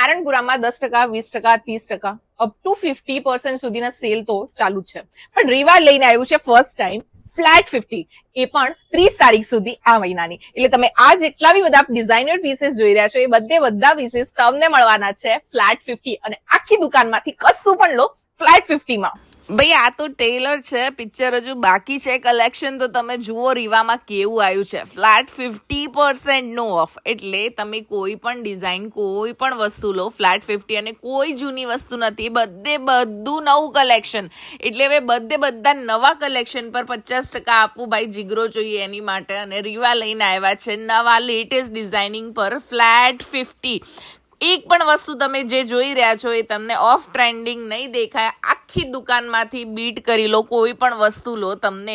નારણપુરામાં 10%, 20%, 30%, up to 50% સુધીના cell તો ચાલુ જ છે. પણ રીવા લઈને આવ્યું છે ફર્સ્ટ ટાઈમ ફ્લેટ 50, એ પણ 30 તારીખ સુધી આ મહિનાની. એટલે તમે આ જેટલા બી બધા ડિઝાઇનર પીસીસ જોઈ રહ્યા છો એ બધા પીસીસ તમને મળવાના છે ફ્લેટ 50, અને આખી દુકાનમાંથી કશું પણ લો ફ્લેટ 50 માં. ભાઈ આ તો ટેલર છે, પિક્ચર હજુ બાકી છે. કલેક્શન તો તમે જુઓ રીવામાં કેવું આવ્યું છે. ફ્લેટ 50% નો ઓફ, એટલે તમે કોઈ પણ ડિઝાઇન કોઈ પણ વસ્તુ લો ફ્લેટ 50, અને કોઈ જૂની વસ્તુ નથી, બધું નવું કલેક્શન. એટલે હવે બધા નવા કલેક્શન પર 50% આપવું ભાઈ જીગરો જોઈએ એની માટે. અને રીવા લઈને આવ્યા છે નવા લેટેસ્ટ ડિઝાઇનિંગ પર ફ્લેટ 50. એક પણ વસ્તુ તમે જે જોઈ રહ્યા છો એ તમને ઓફ ટ્રેન્ડિંગ નહીં દેખાય. આખી દુકાનમાંથી બીટ કરી લો, કોઈ પણ વસ્તુ લો, તમને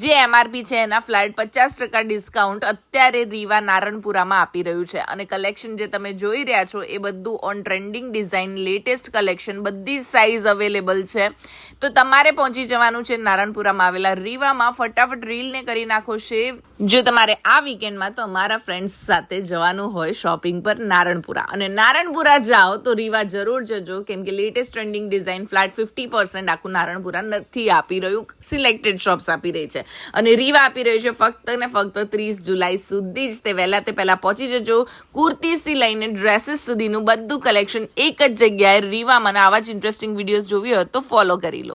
જે એમઆરપી છે એના ફ્લેટ 50% ડિસ્કાઉન્ટ અત્યારે રીવા નારણપુરામાં આપી રહ્યું છે. અને કલેક્શન જે તમે જોઈ રહ્યા છો એ બધું on trending design, latest collection, બધી સાઇઝ અવેલેબલ છે. તો તમારે પહોંચી જવાનું છે નારણપુરામાં આવેલા રીવામાં. ફટાફટ રીલને કરી નાખો સેવ. જો તમારે આ વીકેન્ડમાં તમારા ફ્રેન્ડ્સ સાથે જવાનું હોય શોપિંગ પર નારણપુરા, અને નારણપુરા જાઓ તો રીવા જરૂર જજો, કેમ કે લેટેસ્ટ ટ્રેન્ડિંગ ડિઝાઇન ફ્લેટ 50% આખું નારણપુરા નથી આપી રહ્યું, સિલેક્ટેડ શોપ્સ આપી રહી છે. અને રીવા આપી રહ્યું છે ફક્ત ને ફક્ત 30 જુલાઈ સુધી જ. તે પહેલા પહોંચી જજો. કુર્તીસથી લઈને ડ્રેસીસ સુધીનું બધું કલેક્શન એક જ જગ્યાએ રીવામાં. આવા જ ઇન્ટરેસ્ટિંગ વિડીયોઝ જોવી હોય તો ફોલો કરી લો.